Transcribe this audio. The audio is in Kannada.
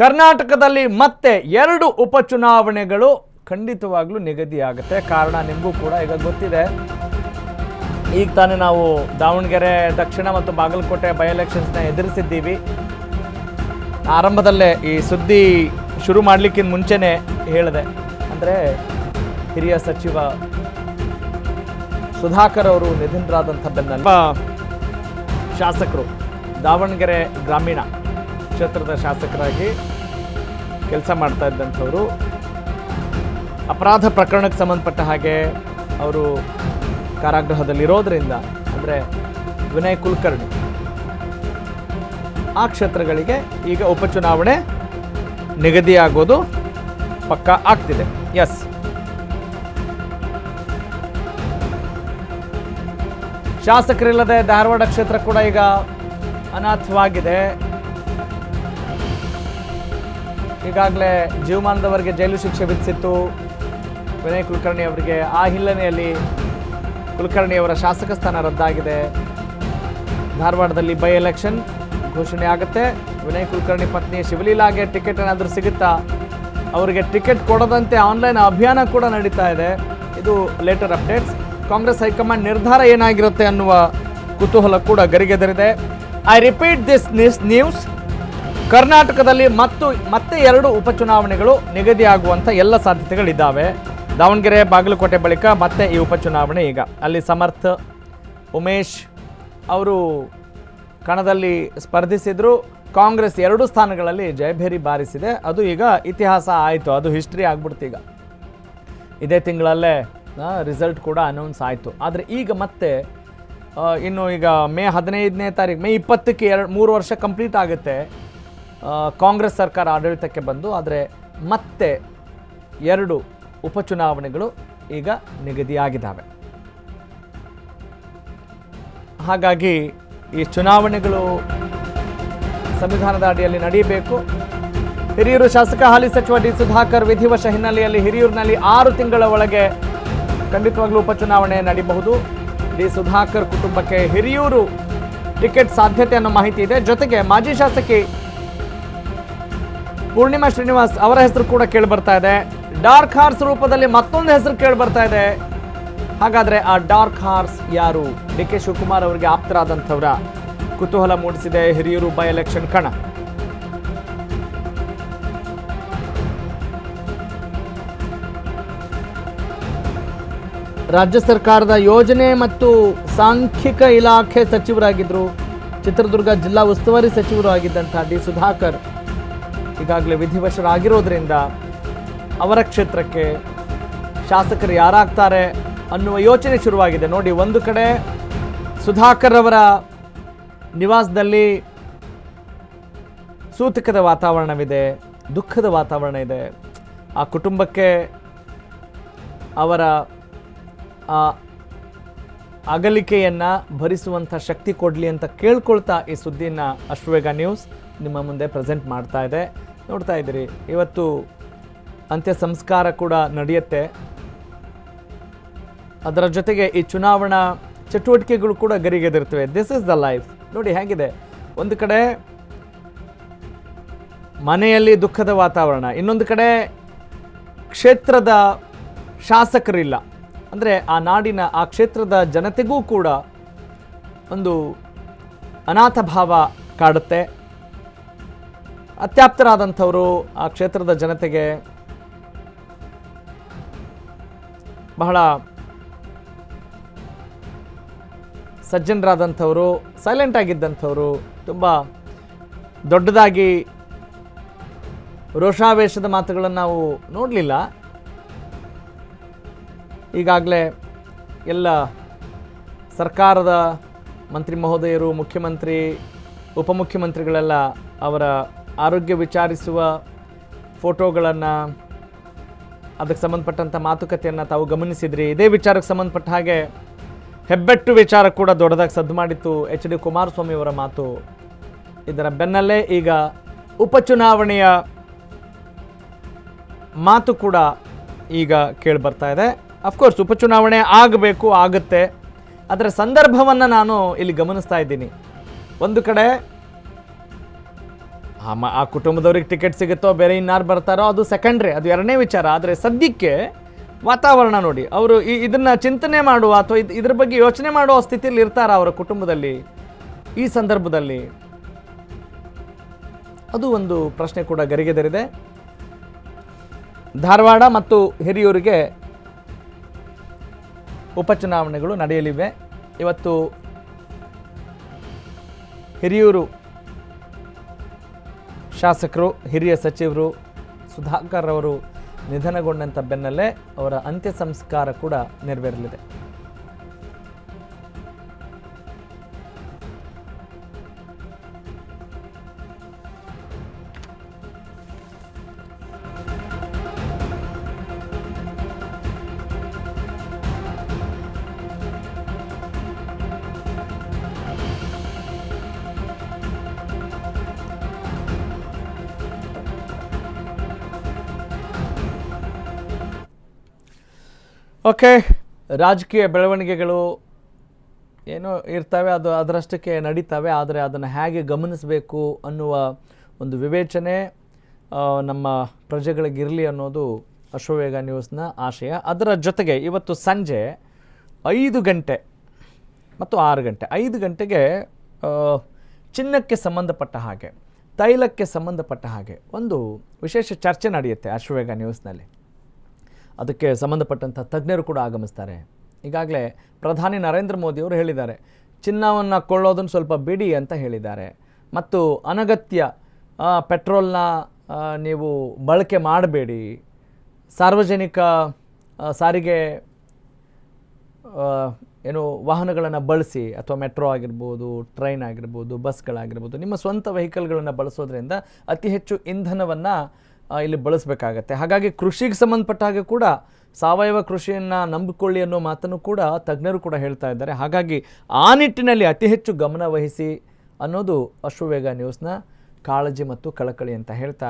ಕರ್ನಾಟಕದಲ್ಲಿ ಮತ್ತೆ 2 ಉಪಚುನಾವಣೆಗಳು ಖಂಡಿತವಾಗ್ಲೂ ನಿಗದಿಯಾಗುತ್ತೆ. ಕಾರಣ ನಿಮಗೂ ಕೂಡ ಈಗ ಗೊತ್ತಿದೆ. ಈಗ ತಾನೇ ನಾವು ದಾವಣಗೆರೆ ದಕ್ಷಿಣ ಮತ್ತು ಬಾಗಲಕೋಟೆ ಬೈ ಎಲೆಕ್ಷನ್ಸ್ನ ಎದುರಿಸಿದ್ದೀವಿ. ಆರಂಭದಲ್ಲೇ ಈ ಸುದ್ದಿ ಶುರು ಮಾಡಲಿಕ್ಕಿಂತ ಮುಂಚೆನೇ ಹೇಳಿದೆ, ಅಂದರೆ ಹಿರಿಯ ಸಚಿವ ಸುಧಾಕರ್ ಅವರು ನಿಧನರಾದಂಥ ಬೆನ್ನಲ್ಲೇ ಶಾಸಕರು ದಾವಣಗೆರೆ ಗ್ರಾಮೀಣ ಕ್ಷೇತ್ರದ ಶಾಸಕರಾಗಿ ಕೆಲಸ ಮಾಡ್ತಾ ಇದ್ದಂಥವರು ಅಪರಾಧ ಪ್ರಕರಣಕ್ಕೆ ಸಂಬಂಧಪಟ್ಟ ಹಾಗೆ ಅವರು ಕಾರಾಗೃಹದಲ್ಲಿರೋದ್ರಿಂದ, ಅಂದರೆ ವಿನಯ್ ಕುಲಕರ್ಣಿ, ಆ ಕ್ಷೇತ್ರಗಳಿಗೆ ಈಗ ಉಪಚುನಾವಣೆ ನಿಗದಿಯಾಗೋದು ಪಕ್ಕಾ ಆಗ್ತಿದೆ. ಎಸ್, ಶಾಸಕರಿಲ್ಲದೆ ಧಾರವಾಡ ಕ್ಷೇತ್ರ ಕೂಡ ಈಗ ಅನಾಥವಾಗಿದೆ. ಈಗಾಗಲೇ ಜೀವಮಾನದವರೆಗೆ ಜೈಲು ಶಿಕ್ಷೆ ವಿಧಿಸಿತ್ತು ವಿನಯ್ ಕುಲಕರ್ಣಿ ಅವರಿಗೆ. ಆ ಹಿನ್ನೆಲೆಯಲ್ಲಿ ಕುಲಕರ್ಣಿ ಅವರ ಶಾಸಕ ಸ್ಥಾನ ರದ್ದಾಗಿದೆ. ಧಾರವಾಡದಲ್ಲಿ ಬೈ ಎಲೆಕ್ಷನ್ ಘೋಷಣೆ ಆಗುತ್ತೆ. ವಿನಯ್ ಕುಲಕರ್ಣಿ ಪತ್ನಿ ಶಿವಲೀಲಾಗೆ ಟಿಕೆಟ್ ಏನಾದರೂ ಸಿಗುತ್ತಾ? ಅವರಿಗೆ ಟಿಕೆಟ್ ಕೊಡದಂತೆ ಆನ್ಲೈನ್ ಅಭಿಯಾನ ಕೂಡ ನಡೀತಾ ಇದೆ. ಇದು ಲೇಟರ್ ಅಪ್ಡೇಟ್ಸ್. ಕಾಂಗ್ರೆಸ್ ಹೈಕಮಾಂಡ್ ನಿರ್ಧಾರ ಏನಾಗಿರುತ್ತೆ ಅನ್ನುವ ಕುತೂಹಲ ಕೂಡ ಗರಿಗೆದರಿದೆ. I repeat this news. ಕರ್ನಾಟಕದಲ್ಲಿ ಮತ್ತೆ 2 ಉಪಚುನಾವಣೆಗಳು ನಿಗದಿಯಾಗುವಂಥ ಎಲ್ಲ ಸಾಧ್ಯತೆಗಳಿದ್ದಾವೆ. ದಾವಣಗೆರೆ ಬಾಗಲಕೋಟೆ ಬಳಿಕ ಮತ್ತೆ ಈ ಉಪಚುನಾವಣೆ. ಈಗ ಅಲ್ಲಿ ಸಮರ್ಥ ಉಮೇಶ್ ಅವರು ಕಣದಲ್ಲಿ ಸ್ಪರ್ಧಿಸಿದ್ರು. ಕಾಂಗ್ರೆಸ್ 2 ಸ್ಥಾನಗಳಲ್ಲಿ ಜಯಭೇರಿ ಬಾರಿಸಿದೆ. ಅದು ಈಗ ಇತಿಹಾಸ ಆಯಿತು, ಅದು ಹಿಸ್ಟ್ರಿ ಆಗ್ಬಿಡ್ತು. ಈಗ ಇದೇ ತಿಂಗಳಲ್ಲೇ ರಿಸಲ್ಟ್ ಕೂಡ ಅನೌನ್ಸ್ ಆಯಿತು. ಆದರೆ ಈಗ ಮತ್ತೆ ಇನ್ನು ಈಗ ಮೇ 15ನೇ ತಾರೀಕು, ಮೇ 20ಕ್ಕೆ 3 ವರ್ಷ ಕಂಪ್ಲೀಟ್ ಆಗುತ್ತೆ ಕಾಂಗ್ರೆಸ್ ಸರ್ಕಾರ ಆಡಳಿತಕ್ಕೆ ಬಂದು. ಆದರೆ ಮತ್ತೆ 2 ಉಪಚುನಾವಣೆಗಳು ಈಗ ನಿಗದಿಯಾಗಿದ್ದಾವೆ. ಹಾಗಾಗಿ ಈ ಚುನಾವಣೆಗಳು ಸಂವಿಧಾನದ ಅಡಿಯಲ್ಲಿ ನಡೆಯಬೇಕು. ಹಿರಿಯೂರು ಶಾಸಕ ಹಾಲಿ ಸಚಿವ ಡಿ ಸುಧಾಕರ್ ವಿಧಿವಶ ಹಿನ್ನೆಲೆಯಲ್ಲಿ ಹಿರಿಯೂರಿನಲ್ಲಿ 6 ತಿಂಗಳ ಒಳಗೆ ಖಂಡಿತವಾಗ್ಲೂ ಉಪಚುನಾವಣೆ ನಡೆಯಬಹುದು. ಡಿ ಸುಧಾಕರ್ ಕುಟುಂಬಕ್ಕೆ ಹಿರಿಯೂರು ಟಿಕೆಟ್ ಸಾಧ್ಯತೆ ಅನ್ನೋ ಮಾಹಿತಿ ಇದೆ. ಜೊತೆಗೆ ಮಾಜಿ ಶಾಸಕಿ ಪೂರ್ಣಿಮಾ ಶ್ರೀನಿವಾಸ್ ಅವರ ಹೆಸರು ಕೂಡ ಕೇಳಿಬರ್ತಾ ಇದೆ. ಡಾರ್ಕ್ ಹಾರ್ಸ್ ರೂಪದಲ್ಲಿ ಮತ್ತೊಂದು ಹೆಸರು ಕೇಳಿಬರ್ತಾ ಇದೆ. ಹಾಗಾದ್ರೆ ಆ ಡಾರ್ಕ್ ಹಾರ್ಸ್ ಯಾರು? ಡಿ ಕೆ ಶಿವಕುಮಾರ್ ಅವರಿಗೆ ಆಪ್ತರಾದಂಥವರ ಕುತೂಹಲ ಮೂಡಿಸಿದೆ ಹಿರಿಯೂರು ಬೈ ಎಲೆಕ್ಷನ್ ಕಣ. ರಾಜ್ಯ ಸರ್ಕಾರದ ಯೋಜನೆ ಮತ್ತು ಸಾಂಖ್ಯಿಕ ಇಲಾಖೆ ಸಚಿವರಾಗಿದ್ದರು. ಚಿತ್ರದುರ್ಗ ಜಿಲ್ಲಾ ಉಸ್ತುವಾರಿ ಸಚಿವರು ಆಗಿದ್ದಂಥ ಡಿ ಸುಧಾಕರ್ ಈಗಾಗಲೇ ವಿಧಿವಶರಾಗಿರೋದ್ರಿಂದ ಅವರ ಕ್ಷೇತ್ರಕ್ಕೆ ಶಾಸಕರು ಯಾರಾಗ್ತಾರೆ ಅನ್ನುವ ಯೋಚನೆ ಶುರುವಾಗಿದೆ. ನೋಡಿ, ಒಂದು ಕಡೆ ಸುಧಾಕರ್ ಅವರ ನಿವಾಸದಲ್ಲಿ ಸೂತಕದ ವಾತಾವರಣವಿದೆ, ದುಃಖದ ವಾತಾವರಣ ಇದೆ. ಆ ಕುಟುಂಬಕ್ಕೆ ಅವರ ಅಗಲಿಕೆಯನ್ನು ಭರಿಸುವಂಥ ಶಕ್ತಿ ಕೊಡಲಿ ಅಂತ ಕೇಳ್ಕೊಳ್ತಾ ಈ ಸುದ್ದಿನ ಅಶ್ವವೇಗ ನ್ಯೂಸ್ ನಿಮ್ಮ ಮುಂದೆ ಪ್ರೆಸೆಂಟ್ ಮಾಡ್ತಾ ಇದೆ. ನೋಡ್ತಾ ಇದ್ದೀರಿ, ಇವತ್ತು ಅಂತ್ಯ ಸಂಸ್ಕಾರ ಕೂಡ ನಡೆಯುತ್ತೆ. ಅದರ ಜೊತೆಗೆ ಈ ಚುನಾವಣಾ ಚಟುವಟಿಕೆಗಳು ಕೂಡ ಗರಿಗೆದಿರ್ತವೆ. This is the life. ನೋಡಿ ಹೇಗಿದೆ, ಒಂದು ಕಡೆ ಮನೆಯಲ್ಲಿ ದುಃಖದ ವಾತಾವರಣ, ಇನ್ನೊಂದು ಕಡೆ ಕ್ಷೇತ್ರದ ಶಾಸಕರಿಲ್ಲ. ಅಂದರೆ ಆ ನಾಡಿನ ಆ ಕ್ಷೇತ್ರದ ಜನತೆಗೂ ಕೂಡ ಒಂದು ಅನಾಥ ಭಾವ ಕಾಡುತ್ತೆ. ಅತ್ಯಾಪ್ತರಾದಂಥವರು ಆ ಕ್ಷೇತ್ರದ ಜನತೆಗೆ ಬಹಳ ಸಜ್ಜನರಾದಂಥವರು, ಸೈಲೆಂಟ್ ಆಗಿದ್ದಂಥವರು, ತುಂಬ ದೊಡ್ಡದಾಗಿ ರೋಷಾವೇಶದ ಮಾತುಗಳನ್ನು ನಾವು ನೋಡಲಿಲ್ಲ. ಈಗಾಗಲೇ ಎಲ್ಲ ಸರ್ಕಾರದ ಮಂತ್ರಿ ಮಹೋದಯರು, ಮುಖ್ಯಮಂತ್ರಿ, ಉಪಮುಖ್ಯಮಂತ್ರಿಗಳೆಲ್ಲ ಅವರ ಆರೋಗ್ಯ ವಿಚಾರಿಸುವ ಫೋಟೋಗಳನ್ನು, ಅದಕ್ಕೆ ಸಂಬಂಧಪಟ್ಟಂಥ ಮಾತುಕತೆಯನ್ನು ತಾವು ಗಮನಿಸಿದ್ರಿ. ಇದೇ ವಿಚಾರಕ್ಕೆ ಸಂಬಂಧಪಟ್ಟ ಹಾಗೆ ಹೆಬ್ಬೆಟ್ಟು ವಿಚಾರ ಕೂಡ ದೊಡ್ಡದಾಗಿ ಸದ್ದು ಮಾಡಿತ್ತು ಎಚ್ ಡಿ ಕುಮಾರಸ್ವಾಮಿ ಅವರ ಮಾತು. ಇದರ ಬೆನ್ನಲ್ಲೇ ಈಗ ಉಪಚುನಾವಣೆಯ ಮಾತು ಕೂಡ ಈಗ ಕೇಳಿಬರ್ತಾ ಇದೆ. ಅಫ್ಕೋರ್ಸ್ ಉಪಚುನಾವಣೆ ಆಗಬೇಕು, ಆಗುತ್ತೆ. ಅದರ ಸಂದರ್ಭವನ್ನು ನಾನು ಇಲ್ಲಿ ಗಮನಿಸ್ತಾ ಇದ್ದೀನಿ. ಒಂದು ಕಡೆ ಆ ಕುಟುಂಬದವ್ರಿಗೆ ಟಿಕೆಟ್ ಸಿಗುತ್ತೋ ಬೇರೆ ಇನ್ನಾರು ಬರ್ತಾರೋ ಅದು ಸೆಕೆಂಡ್ರಿ, ಅದು ಎರಡನೇ ವಿಚಾರ. ಆದರೆ ಸದ್ಯಕ್ಕೆ ವಾತಾವರಣ ನೋಡಿ, ಅವರು ಇದನ್ನು ಚಿಂತನೆ ಮಾಡುವ ಅಥವಾ ಇದ್ರ ಬಗ್ಗೆ ಯೋಚನೆ ಮಾಡುವ ಸ್ಥಿತಿಯಲ್ಲಿ ಇರ್ತಾರ ಅವರ ಕುಟುಂಬದಲ್ಲಿ ಈ ಸಂದರ್ಭದಲ್ಲಿ? ಅದು ಒಂದು ಪ್ರಶ್ನೆ ಕೂಡ ಗರಿಗೆದರಿದೆ. ಧಾರವಾಡ ಮತ್ತು ಹಿರಿಯೂರಿಗೆ ಉಪಚುನಾವಣೆಗಳು ನಡೆಯಲಿವೆ. ಇವತ್ತು ಹಿರಿಯೂರು ಶಾಸಕರು, ಹಿರಿಯ ಸಚಿವರು ಸುಧಾಕರ್ ಅವರು ನಿಧನಗೊಂಡಂಥ ಬೆನ್ನಲ್ಲೇ ಅವರ ಅಂತ್ಯ ಸಂಸ್ಕಾರ ಕೂಡ ನೆರವೇರಲಿದೆ. ಓಕೆ, ರಾಜಕೀಯ ಬೆಳವಣಿಗೆಗಳು ಏನೋ ಇರ್ತವೆ, ಅದು ಅದರಷ್ಟಕ್ಕೆ ನಡೀತವೆ. ಆದರೆ ಅದನ್ನು ಹೇಗೆ ಗಮನಿಸಬೇಕು ಅನ್ನುವ ಒಂದು ವಿವೇಚನೆ ನಮ್ಮ ಪ್ರಜೆಗಳಿಗಿರಲಿ ಅನ್ನೋದು ಅಶ್ವವೇಗ ನ್ಯೂಸ್ನ ಆಶಯ. ಅದರ ಜೊತೆಗೆ ಇವತ್ತು ಸಂಜೆ 5 ಗಂಟೆ ಮತ್ತು 6 ಗಂಟೆ, 5 ಗಂಟೆಗೆ ಚಿನ್ನಕ್ಕೆ ಸಂಬಂಧಪಟ್ಟ ಹಾಗೆ, ತೈಲಕ್ಕೆ ಸಂಬಂಧಪಟ್ಟ ಹಾಗೆ ಒಂದು ವಿಶೇಷ ಚರ್ಚೆ ನಡೆಯುತ್ತೆ ಅಶ್ವವೇಗ ನ್ಯೂಸ್ನಲ್ಲಿ. ಅದಕ್ಕೆ ಸಂಬಂಧಪಟ್ಟಂಥ ತಜ್ಞರು ಕೂಡ ಆಗಮಿಸ್ತಾರೆ. ಈಗಾಗಲೇ ಪ್ರಧಾನಿ ನರೇಂದ್ರ ಮೋದಿಯವರು ಹೇಳಿದ್ದಾರೆ, ಚಿನ್ನವನ್ನು ಕೊಳ್ಳೋದನ್ನು ಸ್ವಲ್ಪ ಬಿಡಿ ಅಂತ ಹೇಳಿದ್ದಾರೆ. ಮತ್ತು ಅನಗತ್ಯ ಪೆಟ್ರೋಲ್ನ ನೀವು ಬಳಕೆ ಮಾಡಬೇಡಿ, ಸಾರ್ವಜನಿಕ ಸಾರಿಗೆ ಏನು ವಾಹನಗಳನ್ನು ಬಳಸಿ, ಅಥವಾ ಮೆಟ್ರೋ ಆಗಿರ್ಬೋದು, ಟ್ರೈನ್ ಆಗಿರ್ಬೋದು, ಬಸ್ಗಳಾಗಿರ್ಬೋದು, ನಿಮ್ಮ ಸ್ವಂತ ವೆಹಿಕಲ್ಗಳನ್ನು ಬಳಸೋದ್ರಿಂದ ಅತಿ ಹೆಚ್ಚು ಇಂಧನವನ್ನು ಇಲ್ಲಿ ಬಳಸಬೇಕಾಗತ್ತೆ. ಹಾಗಾಗಿ ಕೃಷಿಗೆ ಸಂಬಂಧಪಟ್ಟ ಹಾಗೆ ಕೂಡ ಸಾವಯವ ಕೃಷಿಯನ್ನು ನಂಬಿಕೊಳ್ಳಿ ಅನ್ನೋ ಮಾತನ್ನು ಕೂಡ ತಜ್ಞರು ಕೂಡ ಹೇಳ್ತಾ ಇದ್ದಾರೆ. ಹಾಗಾಗಿ ಆ ನಿಟ್ಟಿನಲ್ಲಿ ಅತಿ ಹೆಚ್ಚು ಗಮನ ವಹಿಸಿ ಅನ್ನೋದು ಅಶ್ವವೇಗ ನ್ಯೂಸ್ನ ಕಾಳಜಿ ಮತ್ತು ಕಳಕಳಿ ಅಂತ ಹೇಳ್ತಾ